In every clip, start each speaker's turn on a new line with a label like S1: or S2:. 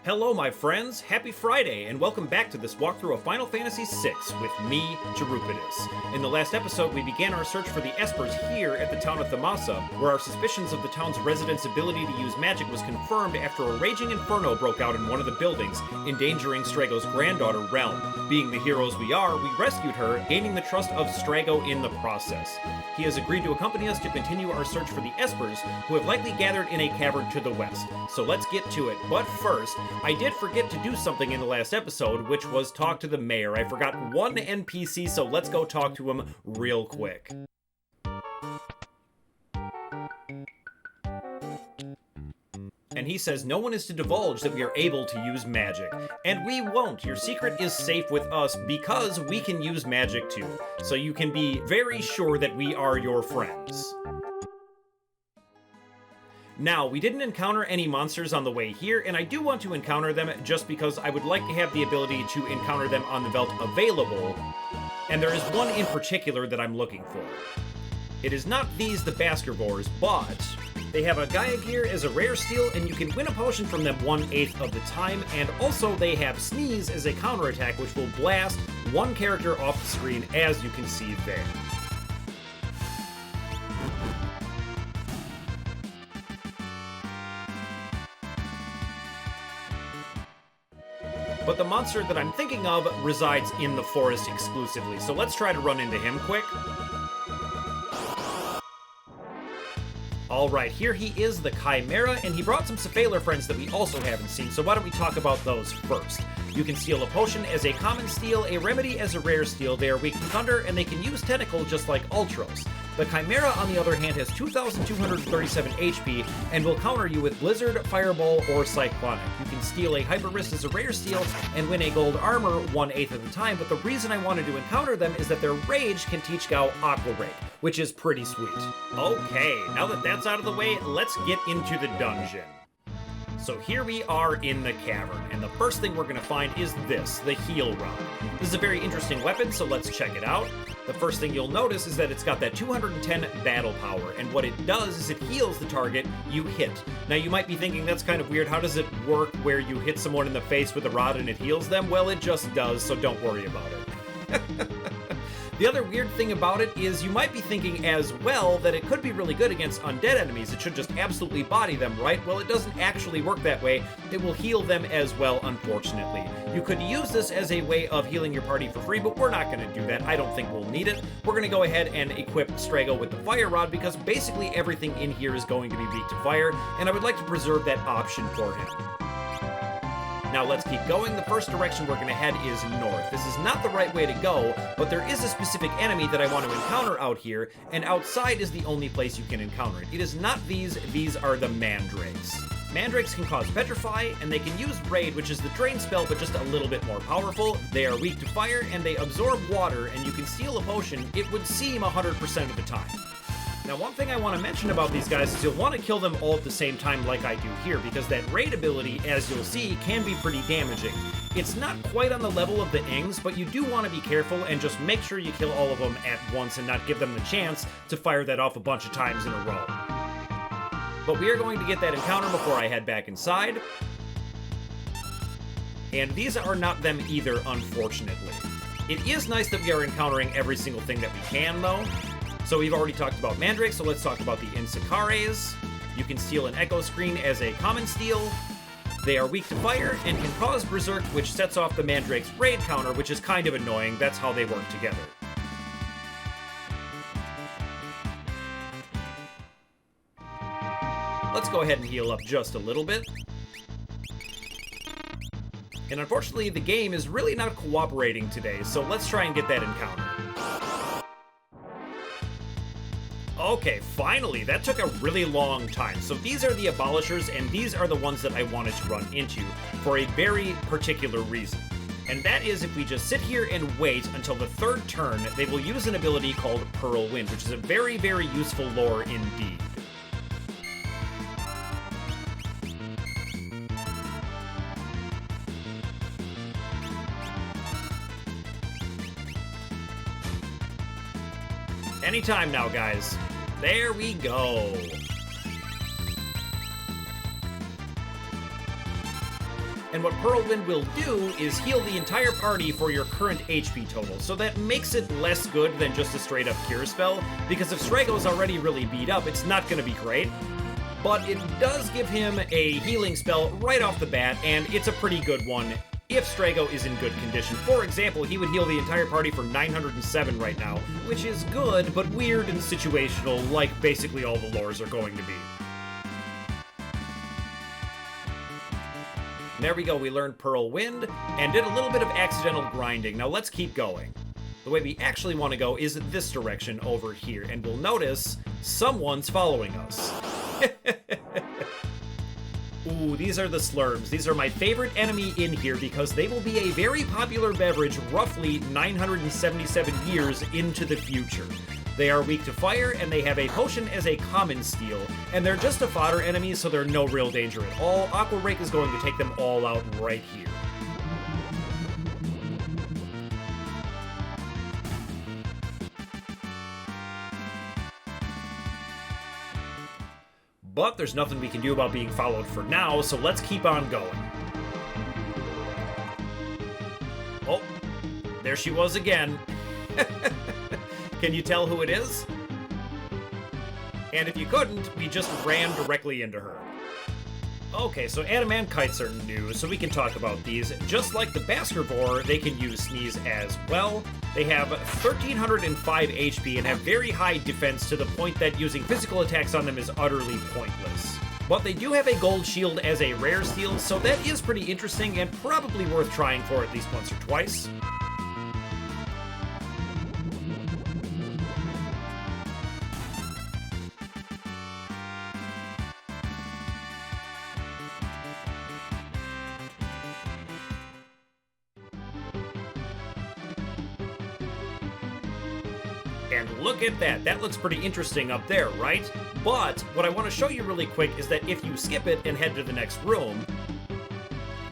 S1: Hello my friends, happy Friday, and welcome back to this walkthrough of Final Fantasy VI with me, jrpg. In the last episode, we began our search for the Espers here at the town of Thamasa, where our suspicions of the town's residents' ability to use magic was confirmed after a raging inferno broke out in one of the buildings, endangering Strago's granddaughter, Realm. Being the heroes we are, we rescued her, gaining the trust of Strago in the process. He has agreed to accompany us to continue our search for the Espers, who have likely gathered in a cavern to the west. So let's get to it, but first, I did forget to do something in the last episode, which was talk to the mayor. I forgot one NPC, so let's go talk to him real quick. And he says no one is to divulge that we are able to use magic. And we won't. Your secret is safe with us because we can use magic too. So you can be very sure that we are your friends. Now, we didn't encounter any monsters on the way here, and I do want to encounter them just because I would like to have the ability to encounter them on the Veldt available, and there is one in particular that I'm looking for. It is not these, the Baskervores, but they have a Gaia Gear as a rare steal, and you can win a potion from them 1/8 of the time, and also they have Sneeze as a counterattack, which will blast one character off the screen, as you can see there. But the monster that I'm thinking of resides in the forest exclusively, so let's try to run into him quick. Alright, here he is, the Chimera, and he brought some Cephalar friends that we also haven't seen, so why don't we talk about those first. You can steal a potion as a common steal, a remedy as a rare steal. They are weak to thunder, and they can use tentacle just like Ultros. The Chimera, on the other hand, has 2,237 HP and will counter you with Blizzard, Fireball, or Cyclonic. You can steal a Hyper Wrist as a rare steal and win a gold armor 1/8 of the time, but the reason I wanted to encounter them is that their rage can teach Gau Aqua Rake, which is pretty sweet. Okay, now that that's out of the way, let's get into the dungeon. So here we are in the cavern, and the first thing we're going to find is this, the Heal Rod. This is a very interesting weapon, so let's check it out. The first thing you'll notice is that it's got that 210 battle power, and what it does is it heals the target you hit. Now you might be thinking that's kind of weird, how does it work where you hit someone in the face with a rod and it heals them? Well, it just does, so don't worry about it. The other weird thing about it is you might be thinking as well that it could be really good against undead enemies. It should just absolutely body them, right? Well, it doesn't actually work that way. It will heal them as well, unfortunately. You could use this as a way of healing your party for free, but we're not going to do that. I don't think we'll need it. We're going to go ahead and equip Strago with the Fire Rod because basically everything in here is going to be weak to fire, and I would like to preserve that option for him. Now let's keep going. The first direction we're going to head is north. This is not the right way to go, but there is a specific enemy that I want to encounter out here, and outside is the only place you can encounter it. It is not these are the Mandrakes. Mandrakes can cause Petrify, and they can use Raid, which is the Drain spell, but just a little bit more powerful. They are weak to fire, and they absorb water, and you can steal a potion, it would seem 100% of the time. Now, one thing I want to mention about these guys is you'll want to kill them all at the same time like I do here, because that raid ability, as you'll see, can be pretty damaging. It's not quite on the level of the Ings, but you do want to be careful and just make sure you kill all of them at once and not give them the chance to fire that off a bunch of times in a row. But we are going to get that encounter before I head back inside. And these are not them either, unfortunately. It is nice that we are encountering every single thing that we can, though. So we've already talked about Mandrake, so let's talk about the Insakares. You can steal an Echo Screen as a common steal. They are weak to fire and can cause Berserk, which sets off the Mandrake's raid counter, which is kind of annoying. That's how they work together. Let's go ahead and heal up just a little bit. And unfortunately, the game is really not cooperating today, so let's try and get that encounter. Okay, finally, that took a really long time. So these are the Abolishers, and these are the ones that I wanted to run into for a very particular reason. And that is if we just sit here and wait until the third turn, they will use an ability called Pearl Wind, which is a very, very useful lore indeed. Anytime now, guys. There we go. And what Whirlwind will do is heal the entire party for your current HP total, so that makes it less good than just a straight up cure spell, because if Strago's already really beat up, it's not going to be great. But it does give him a healing spell right off the bat, and it's a pretty good one if Strago is in good condition. For example, he would heal the entire party for 907 right now, which is good, but weird and situational, like basically all the lores are going to be. There we go, we learned Pearl Wind, and did a little bit of accidental grinding. Now let's keep going. The way we actually want to go is this direction over here, and we'll notice someone's following us. Ooh, these are the Slurms. These are my favorite enemy in here because they will be a very popular beverage roughly 977 years into the future. They are weak to fire, and they have a potion as a common steal, and they're just a fodder enemy, so they're no real danger at all. Aqua Rake is going to take them all out right here. But there's nothing we can do about being followed for now, so let's keep on going. Oh, there she was again. Can you tell who it is? And if you couldn't, we just ran directly into her. Okay, so Adamantkites are new, so we can talk about these. Just like the Baskervore, they can use Sneeze as well. They have 1,305 HP and have very high defense to the point that using physical attacks on them is utterly pointless. But they do have a gold shield as a rare steal, so that is pretty interesting and probably worth trying for at least once or twice. And look at that, that looks pretty interesting up there, right? But what I want to show you really quick is that if you skip it and head to the next room,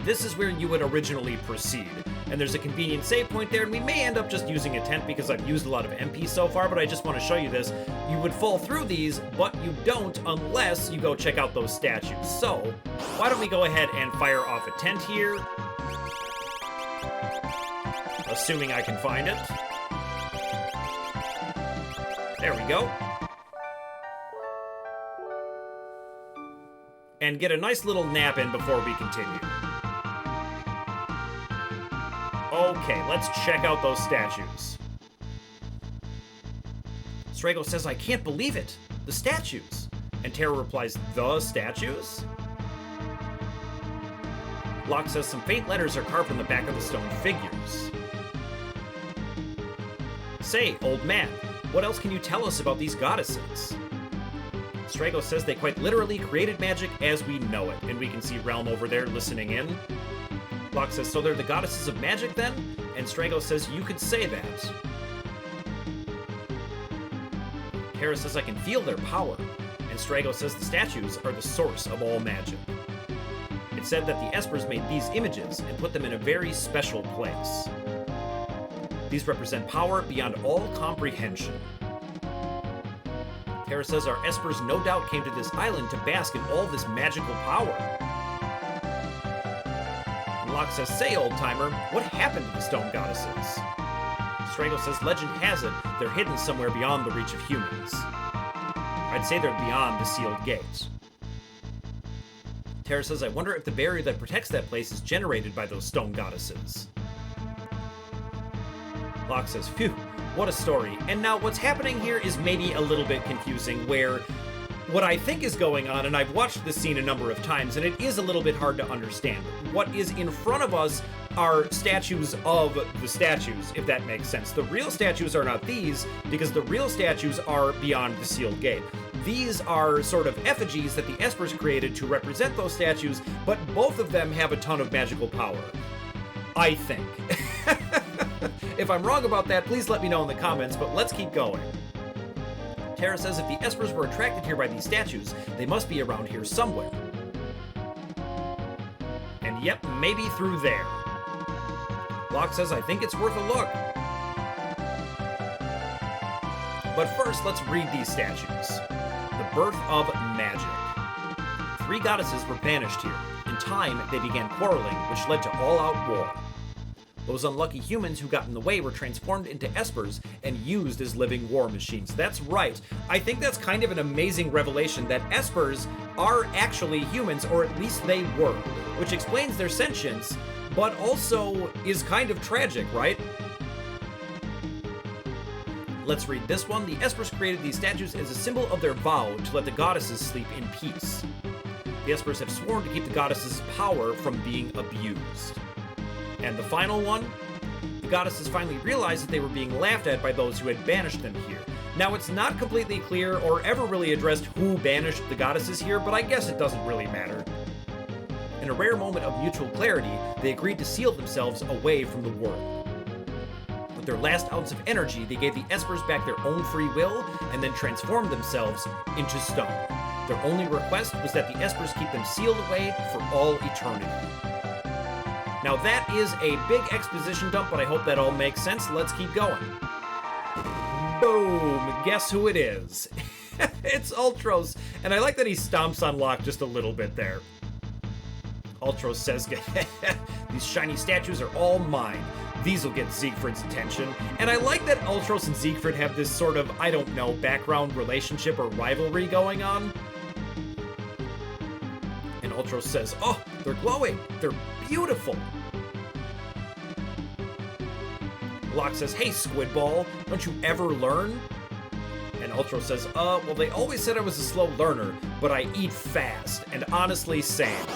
S1: this is where you would originally proceed. And there's a convenient save point there, and we may end up just using a tent because I've used a lot of MP so far, but I just want to show you this. You would fall through these, but you don't unless you go check out those statues. So, why don't we go ahead and fire off a tent here? Assuming I can find it. There we go. And get a nice little nap in before we continue. Okay, let's check out those statues. Strago says, I can't believe it. The statues. And Terra replies, the statues? Locke says some faint letters are carved on the back of the stone figures. Say, old man, what else can you tell us about these goddesses? Strago says they quite literally created magic as we know it, and we can see Realm over there listening in. Locke says, so they're the goddesses of magic then? And Strago says, you could say that. Terra says, I can feel their power. And Strago says the statues are the source of all magic. It's said that the Espers made these images and put them in a very special place. These represent power beyond all comprehension. Terra says our Espers no doubt came to this island to bask in all this magical power. And Locke says, say, old-timer, what happened to the stone goddesses? Strago says, legend has it, they're hidden somewhere beyond the reach of humans. I'd say they're beyond the sealed gate. Terra says, I wonder if the barrier that protects that place is generated by those stone goddesses. Locke says, phew, what a story. And now what's happening here is maybe a little bit confusing, where what I think is going on, and I've watched this scene a number of times, and it is a little bit hard to understand. What is in front of us are statues of the statues, if that makes sense. The real statues are not these, because the real statues are beyond the sealed gate. These are sort of effigies that the Espers created to represent those statues, but both of them have a ton of magical power. I think. If I'm wrong about that, please let me know in the comments, but let's keep going. Terra says if the Espers were attracted here by these statues, they must be around here somewhere. And yep, maybe through there. Locke says I think it's worth a look. But first, let's read these statues. The birth of magic. 3 goddesses were banished here. In time, they began quarreling, which led to all-out war. Those unlucky humans who got in the way were transformed into Espers and used as living war machines. That's right. I think that's kind of an amazing revelation that Espers are actually humans, or at least they were, which explains their sentience, but also is kind of tragic, right? Let's read this one. The Espers created these statues as a symbol of their vow to let the goddesses sleep in peace. The Espers have sworn to keep the goddesses' power from being abused. And the final one, the goddesses finally realized that they were being laughed at by those who had banished them here. Now, it's not completely clear or ever really addressed who banished the goddesses here, but I guess it doesn't really matter. In a rare moment of mutual clarity, they agreed to seal themselves away from the world. With their last ounce of energy, they gave the Espers back their own free will and then transformed themselves into stone. Their only request was that the Espers keep them sealed away for all eternity. Now that is a big exposition dump, but I hope that all makes sense. Let's keep going. Boom! Guess who it is? It's Ultros, and I like that he stomps on Locke just a little bit there. Ultros says, these shiny statues are all mine. These will get Siegfried's attention. And I like that Ultros and Siegfried have this sort of, I don't know, background relationship or rivalry going on. And Ultros says, oh, they're glowing. They're beautiful. Locke says, hey, Squidball, don't you ever learn? And Ultros says, well, they always said I was a slow learner, but I eat fast. And honestly, same.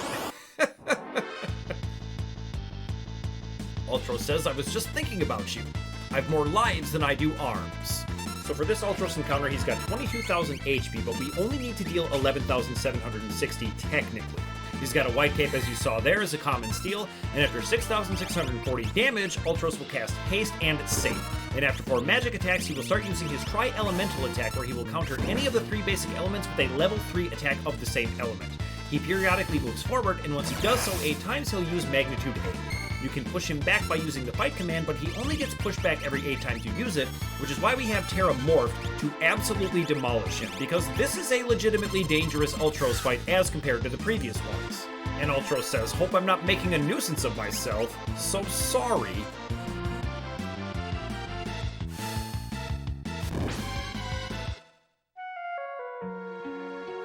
S1: Ultros says, I was just thinking about you. I have more lives than I do arms. So for this Ultros encounter, he's got 22,000 HP, but we only need to deal 11,760 technically. He's got a white cape, as you saw there, as a common steel, and after 6,640 damage, Ultros will cast Haste and Save. And after 4 magic attacks, he will start using his Tri-Elemental attack, where he will counter any of the 3 basic elements with a level 3 attack of the same element. He periodically moves forward, and once he does so 8 times, he'll use Magnitude 8. You can push him back by using the fight command, but he only gets pushed back every 8 times you use it, which is why we have Terra morphed to absolutely demolish him, because this is a legitimately dangerous Ultros fight as compared to the previous ones. And Ultros says, hope I'm not making a nuisance of myself, so sorry.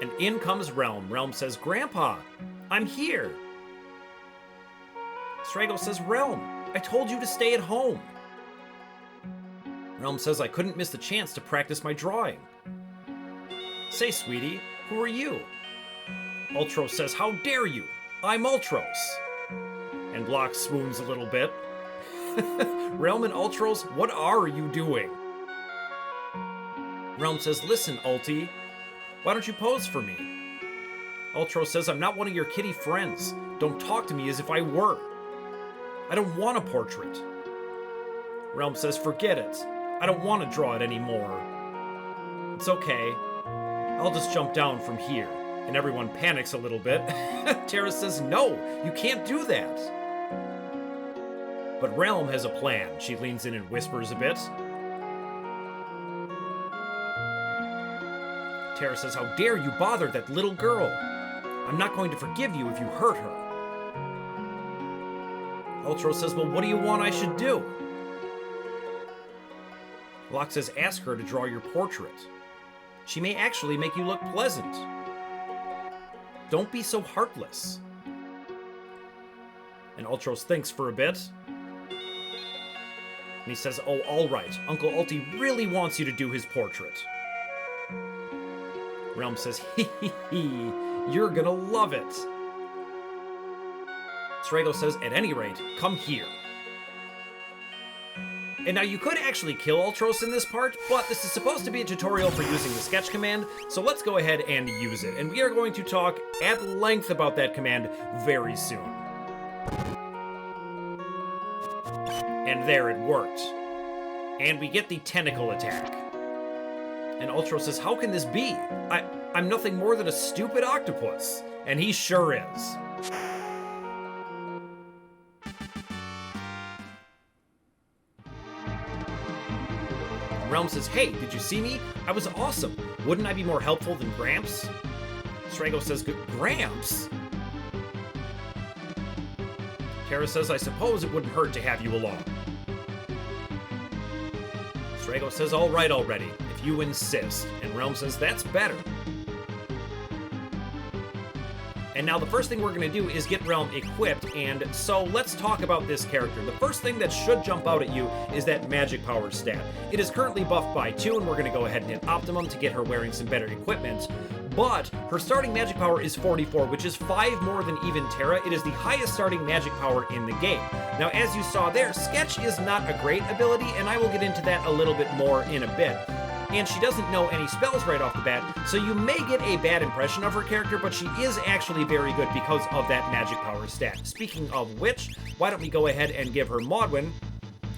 S1: And in comes Realm. Realm says, Grandpa, I'm here. Strago says, Realm, I told you to stay at home. Realm says, I couldn't miss the chance to practice my drawing. Say, sweetie, who are you? Ultros says, how dare you? I'm Ultros. And Locke swoons a little bit. Realm and Ultros, what are you doing? Realm says, listen, Ulti, why don't you pose for me? Ultros says, I'm not one of your kitty friends. Don't talk to me as if I were. I don't want a portrait. Realm says, forget it. I don't want to draw it anymore. It's okay. I'll just jump down from here. And everyone panics a little bit. Terra says, no, you can't do that. But Realm has a plan. She leans in and whispers a bit. Terra says, how dare you bother that little girl? I'm not going to forgive you if you hurt her. Ultros says, well, what do you want I should do? Locke says, ask her to draw your portrait. She may actually make you look pleasant. Don't be so heartless. And Ultros thinks for a bit. And he says, oh, all right. Uncle Ulti really wants you to do his portrait. Realm says, hee hee hee, you're gonna love it. Strago says, at any rate, come here. And now you could actually kill Ultros in this part, but this is supposed to be a tutorial for using the sketch command, so let's go ahead and use it. And we are going to talk at length about that command very soon. And there it worked. And we get the tentacle attack. And Ultros says, how can this be? I'm nothing more than a stupid octopus. And he sure is. Realm says, hey, did you see me? I was awesome. Wouldn't I be more helpful than Gramps? Strago says, Gramps? Terra says, I suppose it wouldn't hurt to have you along. Strago says, all right already, if you insist. And Realm says, that's better. And now the first thing we're going to do is get Realm equipped, and so let's talk about this character. The first thing that should jump out at you is that magic power stat. It is currently buffed by 2, and we're going to go ahead and hit optimum to get her wearing some better equipment. But her starting magic power is 44, which is 5 more than even Terra. It is the highest starting magic power in the game. Now, as you saw there, Sketch is not a great ability, and I will get into that a little bit more in a bit. And she doesn't know any spells right off the bat, so you may get a bad impression of her character, but she is actually very good because of that magic power stat. Speaking of which, why don't we go ahead and give her Maudwin,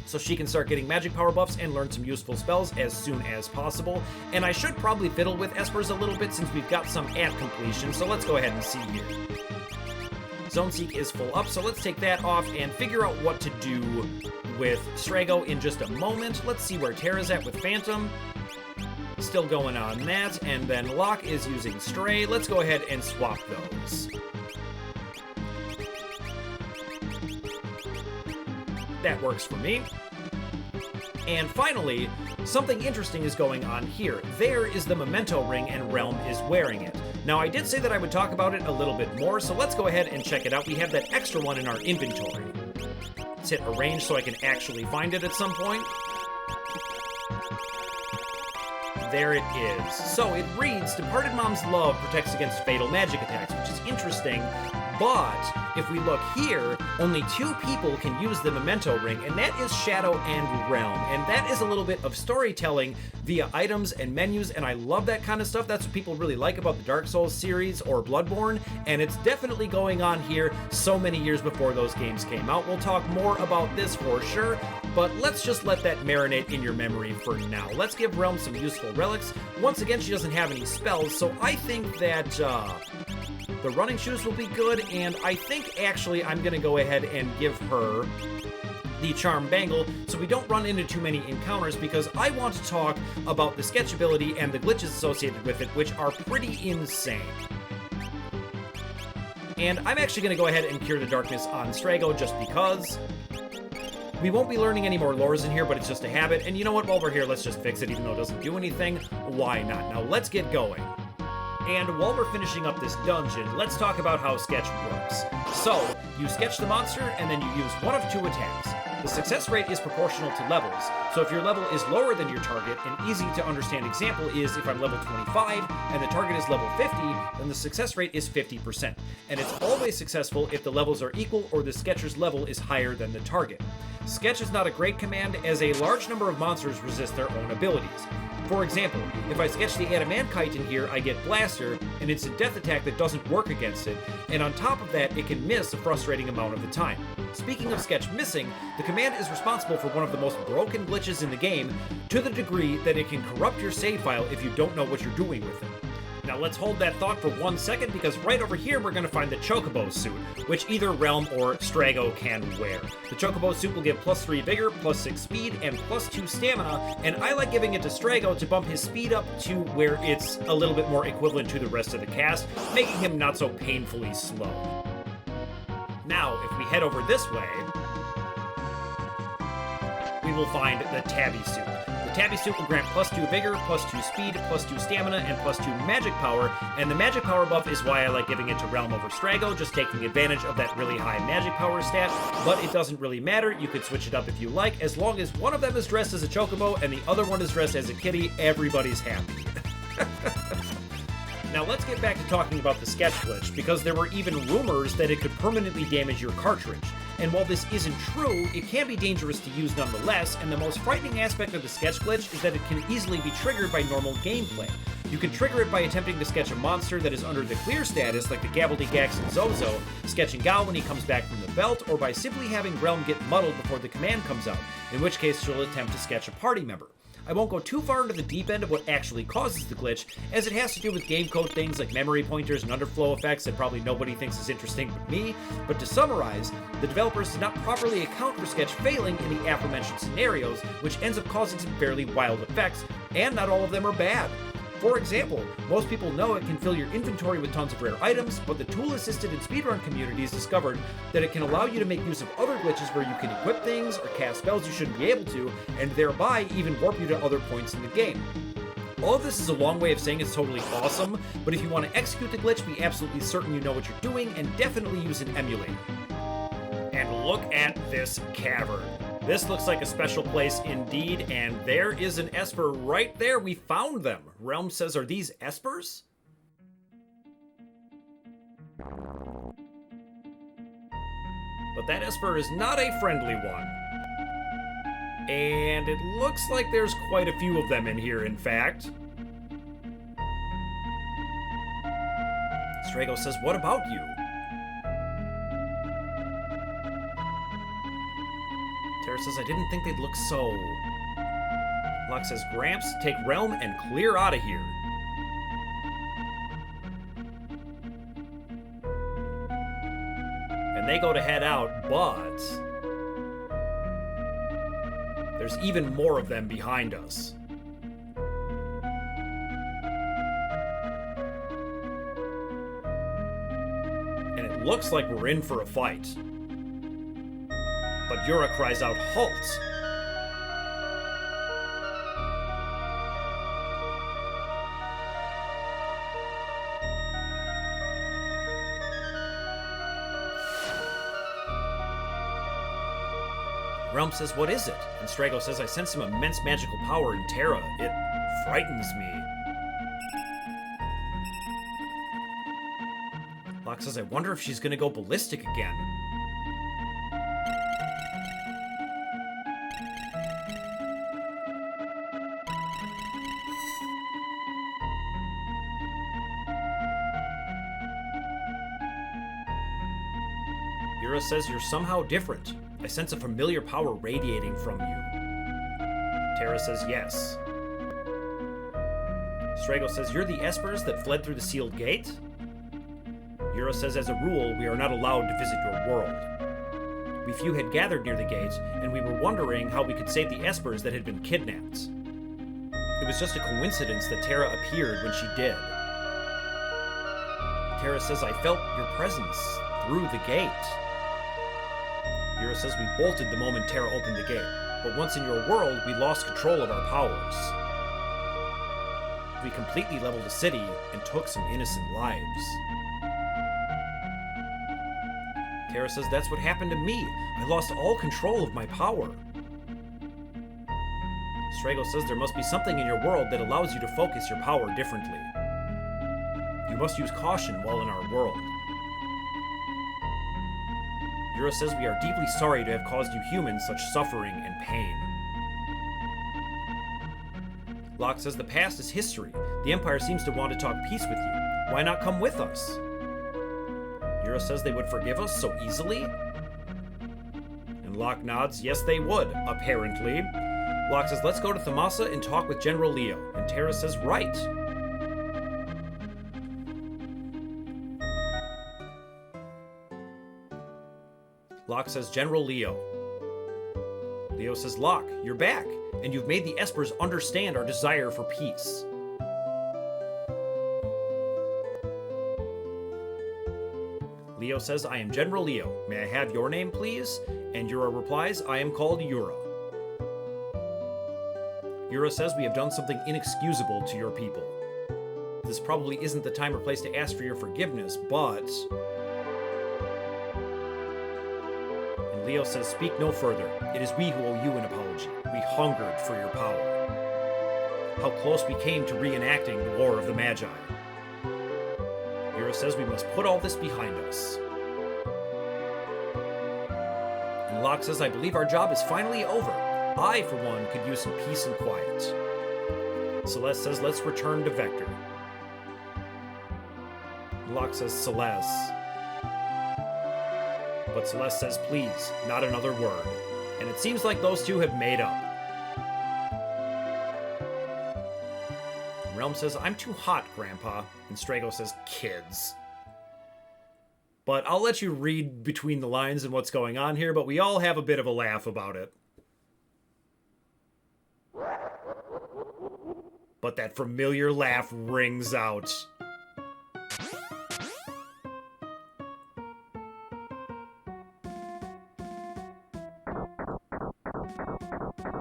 S1: so she can start getting magic power buffs and learn some useful spells as soon as possible. And I should probably fiddle with Espers a little bit since we've got some at completion, so let's go ahead and see here. Zone Seek is full up, so let's take that off and figure out what to do with Strago in just a moment. Let's see where Terra's at with Phantom. Still going on that, and then Locke is using Stray. Let's go ahead and swap those. That works for me. And finally, something interesting is going on here. There is the Memento Ring, and Realm is wearing it. Now, I did say that I would talk about it a little bit more, so let's go ahead and check it out. We have that extra one in our inventory. Let's hit Arrange so I can actually find it at some point. There it is. So it reads, Departed Mom's love protects against fatal magic attacks, which is interesting, but if we look here, only 2 people can use the Memento Ring, and that is Shadow and Realm, and that is a little bit of storytelling via items and menus, and I love that kind of stuff. That's what people really like about the Dark Souls series or Bloodborne, and it's definitely going on here so many years before those games came out. We'll talk more about this for sure, but let's just let that marinate in your memory for now. Let's give Realm some useful relics. Once again, she doesn't have any spells, so I think that the running shoes will be good, and I think actually I'm going to go ahead and give her the Charm Bangle so we don't run into too many encounters, because I want to talk about the Sketch ability and the glitches associated with it, which are pretty insane. And I'm actually going to go ahead and Cure the Darkness on Strago just because. We won't be learning any more lores in here, but it's just a habit, and you know what, while we're here, let's just fix it even though it doesn't do anything. Why not? Now let's get going. And while we're finishing up this dungeon, let's talk about how Sketch works. So, you sketch the monster, and then you use one of 2 attacks. The success rate is proportional to levels, so if your level is lower than your target, an easy to understand example is if I'm level 25 and the target is level 50, then the success rate is 50%. And it's always successful if the levels are equal or the sketcher's level is higher than the target. Sketch is not a great command, as a large number of monsters resist their own abilities. For example, if I sketch the Adamankite in here, I get Blaster, an instant death attack that doesn't work against it, and on top of that, it can miss a frustrating amount of the time. Speaking of Sketch missing, the command is responsible for one of the most broken glitches in the game, to the degree that it can corrupt your save file if you don't know what you're doing with it. Now let's hold that thought for 1 second, because right over here we're going to find the Chocobo suit, which either Realm or Strago can wear. The Chocobo suit will give +3 vigor, +6 speed, and +2 stamina, and I like giving it to Strago to bump his speed up to where it's a little bit more equivalent to the rest of the cast, making him not so painfully slow. Now, if we head over this way, we will find the Tabby suit. The Tabby suit will grant +2 vigor, +2 speed, +2 stamina, and +2 magic power, and the magic power buff is why I like giving it to Realm over Strago, just taking advantage of that really high magic power stat, but it doesn't really matter. You could switch it up if you like, as long as one of them is dressed as a chocobo and the other one is dressed as a kitty, everybody's happy. Now let's get back to talking about the Sketch glitch, because there were even rumors that it could permanently damage your cartridge. And while this isn't true, it can be dangerous to use nonetheless, and the most frightening aspect of the Sketch glitch is that it can easily be triggered by normal gameplay. You can trigger it by attempting to sketch a monster that is under the clear status, like the Gabbledygax and Zozo, sketching Gal when he comes back from the belt, or by simply having Realm get muddled before the command comes out, in which case she'll attempt to sketch a party member. I won't go too far into the deep end of what actually causes the glitch, as it has to do with game code things like memory pointers and underflow effects that probably nobody thinks is interesting but me, but to summarize, the developers did not properly account for Sketch failing in the aforementioned scenarios, which ends up causing some fairly wild effects, and not all of them are bad. For example, most people know it can fill your inventory with tons of rare items, but the tool-assisted and speedrun communities discovered that it can allow you to make use of other glitches where you can equip things or cast spells you shouldn't be able to, and thereby even warp you to other points in the game. All of this is a long way of saying it's totally awesome, but if you want to execute the glitch, be absolutely certain you know what you're doing, and definitely use an emulator. And look at this cavern. This looks like a special place indeed, and there is an Esper right there. We found them. Realm says, are these Espers? But that Esper is not a friendly one. And it looks like there's quite a few of them in here, in fact. Strago says, what about you? Tara says, I didn't think they'd look so... Locke says, Gramps, take Realm and clear out of here. And they go to head out, but... there's even more of them behind us. And it looks like we're in for a fight. But Yura cries out, halt! Realm says, what is it? And Strago says, I sense some immense magical power in Terra. It frightens me. Locke says, I wonder if she's gonna go ballistic again. Yura says, you're somehow different. I sense a familiar power radiating from you. Terra says, yes. Strago says, you're the Espers that fled through the sealed gate? Yura says, as a rule, we are not allowed to visit your world. We few had gathered near the gate, and we were wondering how we could save the Espers that had been kidnapped. It was just a coincidence that Terra appeared when she did. Terra says, I felt your presence through the gate. Yura says, we bolted the moment Terra opened the gate, but once in your world, we lost control of our powers. We completely leveled the city and took some innocent lives. Terra says, that's what happened to me. I lost all control of my power. Strago says, there must be something in your world that allows you to focus your power differently. You must use caution while in our world. Yura says, we are deeply sorry to have caused you humans such suffering and pain. Locke says, the past is history. The Empire seems to want to talk peace with you. Why not come with us? Yura says they would forgive us so easily? And Locke nods, yes they would, apparently. Locke says, let's go to Thamasa and talk with General Leo. And Terra says, right. Locke says, General Leo. Leo says, Locke, you're back, and you've made the Espers understand our desire for peace. Leo says, I am General Leo. May I have your name, please? And Yura replies, I am called Yura. Yura says, we have done something inexcusable to your people. This probably isn't the time or place to ask for your forgiveness, but... And Leo says, speak no further. It is we who owe you an apology. We hungered for your power. How close we came to reenacting the War of the Magi. Yura says we must put all this behind us. And Locke says, I believe our job is finally over. I, for one, could use some peace and quiet. Celeste says, let's return to Vector. Locke says, Celeste. But Celeste says, please, not another word. And it seems like those two have made up. Realm says, I'm too hot, Grandpa. And Strago says, kids. But I'll let you read between the lines and what's going on here, but we all have a bit of a laugh about it. but that familiar laugh rings out.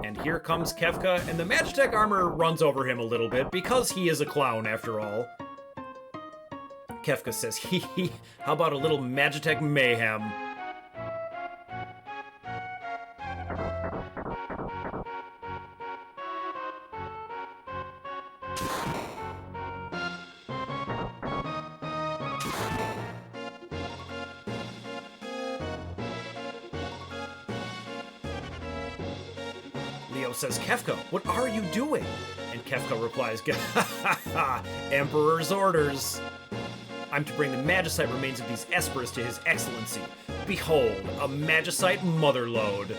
S1: And here comes Kefka, and the Magitech armor runs over him a little bit because he is a clown after all. Kefka says, hee hee, how about a little Magitech mayhem? Leo says, Kefka, what are you doing? And Kefka replies, Emperor's orders. I'm to bring the Magicite remains of these Espers to his excellency. Behold, a Magicite motherlode.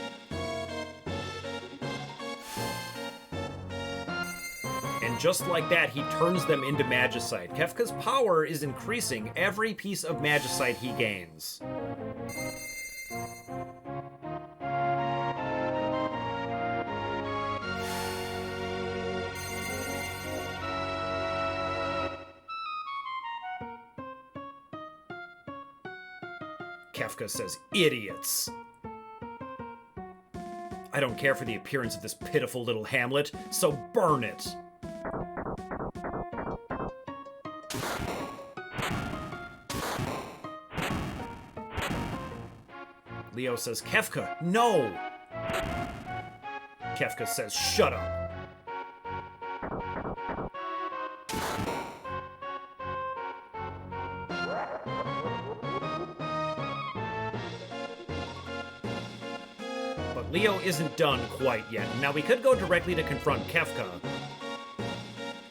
S1: And just like that, he turns them into Magicite. Kefka's power is increasing every piece of Magicite he gains. Kefka says, idiots. I don't care for the appearance of this pitiful little hamlet, so burn it. Leo says, Kefka, no! Kefka says, shut up. But Leo isn't done quite yet. Now, we could go directly to confront Kefka.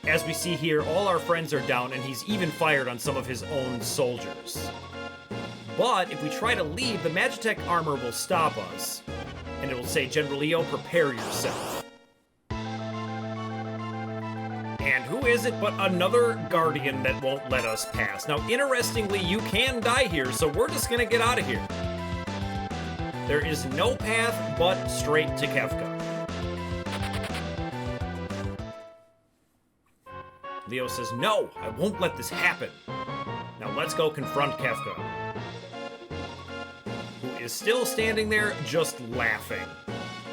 S1: As we see here, all our friends are down, and he's even fired on some of his own soldiers. But if we try to leave, the Magitech armor will stop us, and it will say, General Leo, prepare yourself. And who is it but another Guardian that won't let us pass? Now, interestingly, you can die here, so we're just gonna get out of here. There is no path but straight to Kefka. Leo says, no, I won't let this happen. Now let's go confront Kefka, who is still standing there just laughing.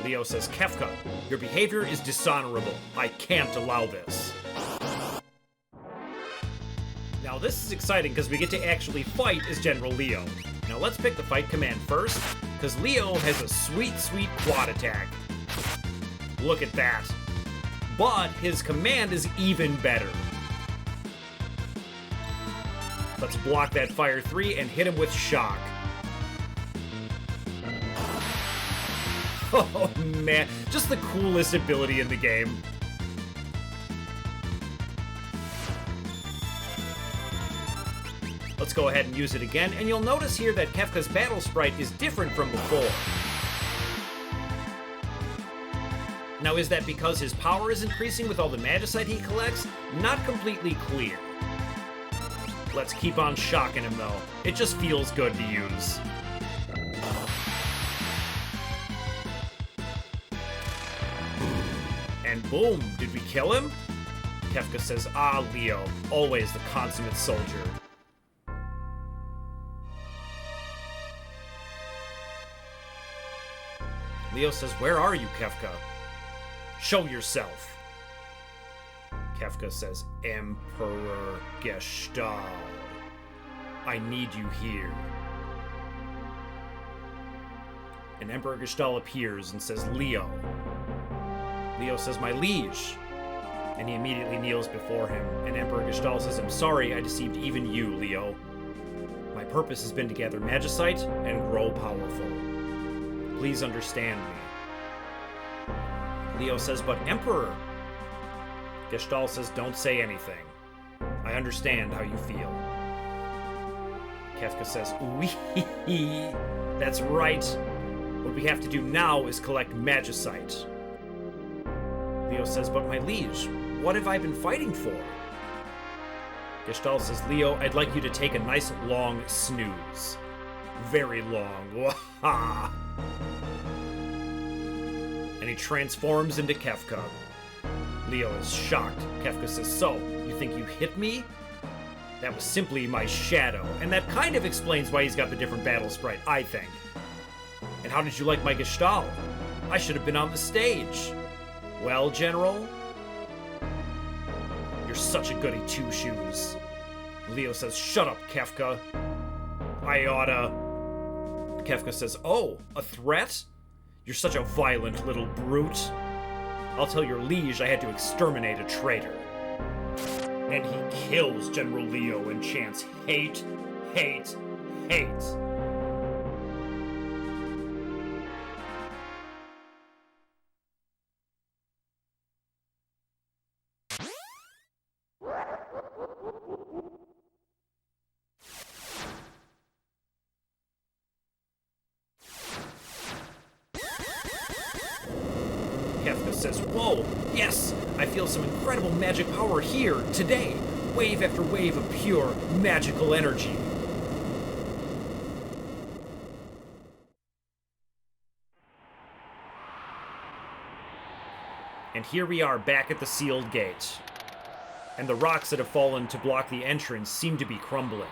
S1: Leo says, Kefka, your behavior is dishonorable. I can't allow this. Now this is exciting because we get to actually fight as General Leo. Now let's pick the fight command first, because Leo has a sweet, sweet quad attack. Look at that. But his command is even better. Let's block that Fire 3 and hit him with Shock. Oh man, just the coolest ability in the game. Let's go ahead and use it again, and you'll notice here that Kefka's battle sprite is different from before. Now, is that because his power is increasing with all the Magicite he collects? Not completely clear. Let's keep on shocking him, though. It just feels good to use. And boom, did we kill him? Kefka says, ah, Leo, always the consummate soldier. Leo says, where are you, Kefka? Show yourself. Kefka says, Emperor Gestahl, I need you here. And Emperor Gestahl appears and says, Leo. Leo says, my liege. And he immediately kneels before him. And Emperor Gestahl says, I'm sorry I deceived even you, Leo. My purpose has been to gather Magicite and grow powerful. Please understand me. Leo says, but Emperor. Gestahl says, don't say anything. I understand how you feel. Kefka says, wee, that's right. What we have to do now is collect Magicite. Leo says, but my liege, what have I been fighting for? Gestahl says, Leo, I'd like you to take a nice long snooze. Very long. Waha! And he transforms into Kefka. Leo is shocked. Kefka says, so, you think you hit me? That was simply my shadow, and that kind of explains why he's got the different battle sprite, I think. And how did you like my Gestalt? I should have been on the stage. Well, General? You're such a goody two-shoes. Leo says, shut up, Kefka. I oughta... Kefka says, oh, a threat? You're such a violent little brute. I'll tell your liege I had to exterminate a traitor. And he kills General Leo and chants, hate, hate, hate. Kefka says, whoa, yes, I feel some incredible magic power here, today. Wave after wave of pure, magical energy. And here we are back at the sealed gate. And the rocks that have fallen to block the entrance seem to be crumbling.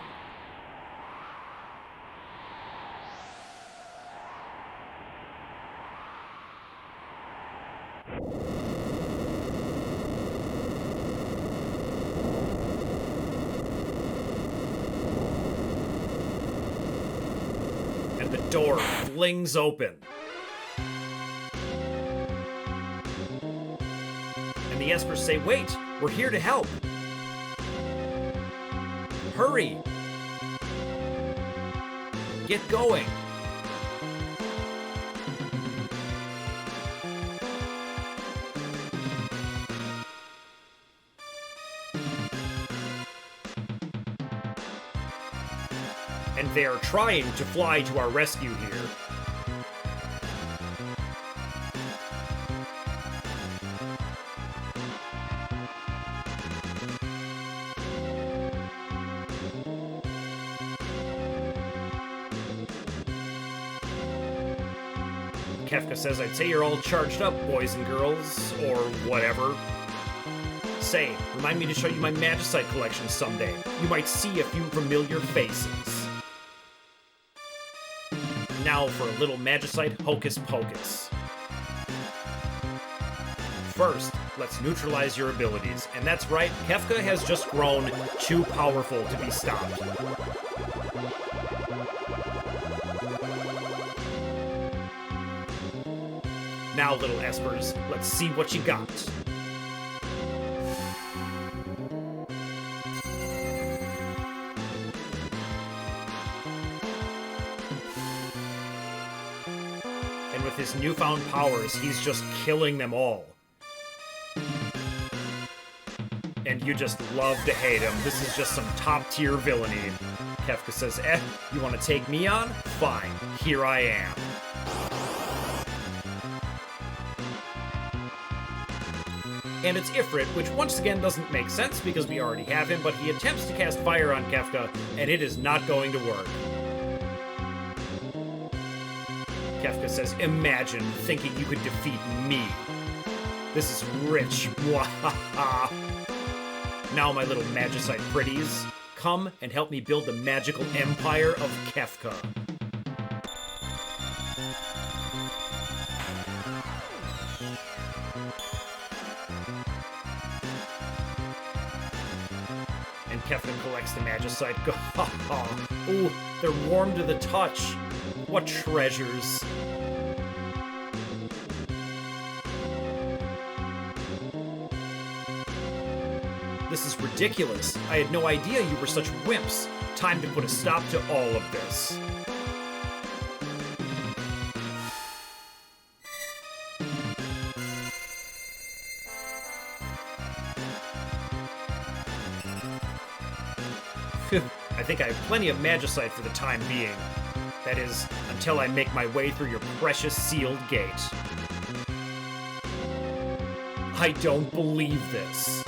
S1: And the door flings open. And the Espers say, wait, we're here to help. Hurry. Get going. And they are trying to fly to our rescue here. Kefka says, I'd say you're all charged up, boys and girls, or whatever. Say, remind me to show you my Magicite collection someday. You might see a few familiar faces. Now for a little Magicite hocus pocus. First, let's neutralize your abilities. And that's right, Kefka has just grown too powerful to be stopped. Now, little Espers, let's see what you got. And with his newfound powers, he's just killing them all. And you just love to hate him. This is just some top-tier villainy. Kefka says, you want to take me on? Fine, here I am. And it's Ifrit, which once again doesn't make sense because we already have him, but he attempts to cast fire on Kefka, and it is not going to work. Kefka says, imagine thinking you could defeat me. This is rich. Mwahaha. Now, my little Magicite pretties, come and help me build the magical empire of Kefka. And Kefka collects the Magicite. Ooh, they're warm to the touch. What treasures. This is ridiculous. I had no idea you were such wimps. Time to put a stop to all of this. I think I have plenty of Magicite for the time being. That is, until I make my way through your precious sealed gate. I don't believe this.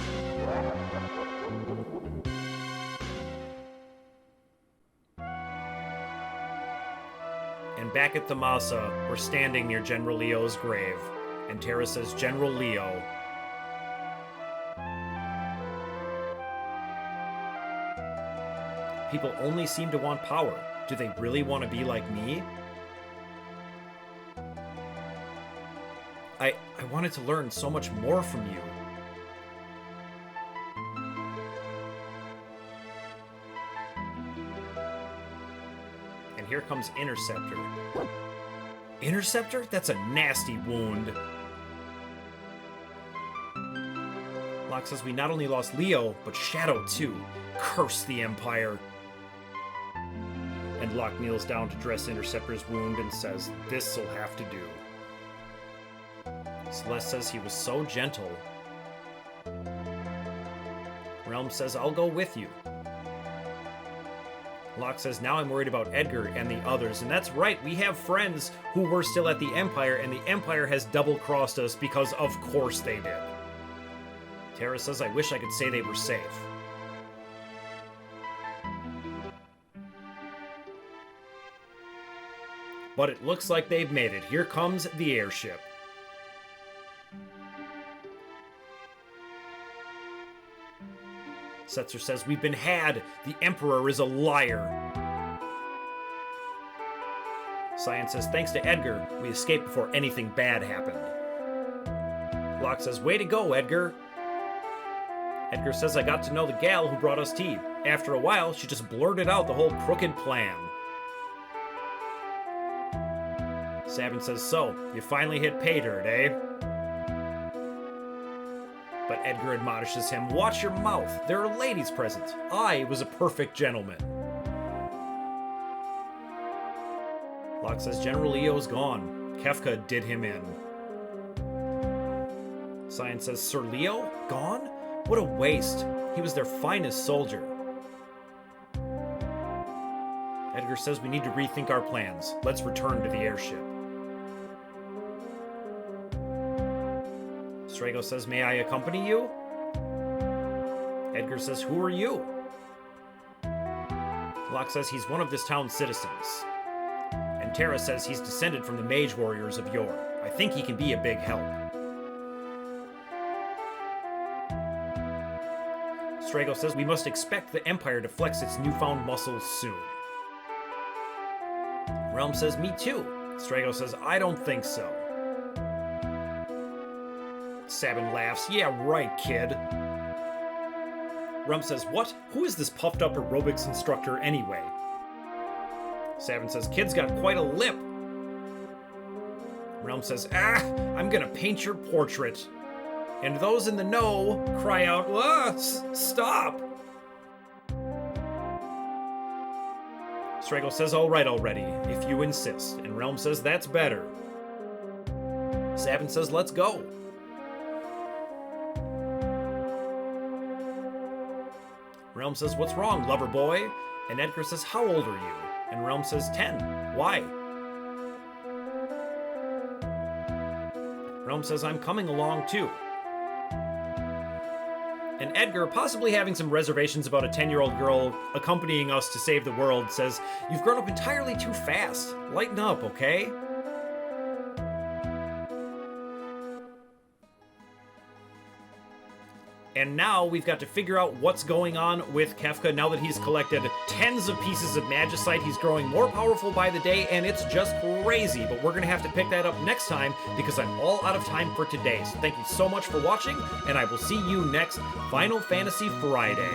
S1: And back at the Masa, we're standing near General Leo's grave. And Terra says, General Leo, People only seem to want power. Do they really want to be like me? I wanted to learn so much more from you. And here comes Interceptor. Interceptor? That's a nasty wound. Locke says we not only lost Leo, but Shadow too. Curse the Empire. And Locke kneels down to dress Interceptor's wound and says, this'll have to do. Celeste says he was so gentle. Realm says, I'll go with you. Locke says, now I'm worried about Edgar and the others. And that's right, we have friends who were still at the Empire, and the Empire has double-crossed us because of course they did. Tara says, I wish I could say they were safe. But it looks like they've made it. Here comes the airship. Setzer says, we've been had. The Emperor is a liar. Science says, thanks to Edgar, we escaped before anything bad happened. Locke says, way to go, Edgar. Edgar says, I got to know the gal who brought us tea. After a while, she just blurted out the whole crooked plan. Sabin says, so, you finally hit pay dirt, eh? But Edgar admonishes him, watch your mouth. There are ladies present. I was a perfect gentleman. Locke says, General Leo's gone. Kefka did him in. Science says, Sir Leo? Gone? What a waste. He was their finest soldier. Edgar says we need to rethink our plans. Let's return to the airship. Strago says, may I accompany you? Edgar says, who are you? Locke says he's one of this town's citizens. And Tara says he's descended from the mage warriors of yore. I think he can be a big help. Strago says we must expect the Empire to flex its newfound muscles soon. Realm says, me too. Strago says, I don't think so. Sabin laughs, yeah right, kid. Realm says, what? Who is this puffed up aerobics instructor anyway? Sabin says, kid's got quite a lip. Realm says, I'm gonna paint your portrait. And those in the know cry out, stop! Strago says, all right already, if you insist. And Realm says, that's better. Sabin says, let's go. Realm says, what's wrong, lover boy? And Edgar says, how old are you? And Realm says, 10. Why? Realm says, I'm coming along too. And Edgar, possibly having some reservations about a 10-year-old girl accompanying us to save the world, says, you've grown up entirely too fast. Lighten up, okay? And now we've got to figure out what's going on with Kefka now that he's collected tens of pieces of magicite. He's growing more powerful by the day, and it's just crazy. But we're going to have to pick that up next time because I'm all out of time for today. So thank you so much for watching, and I will see you next Final Fantasy Friday.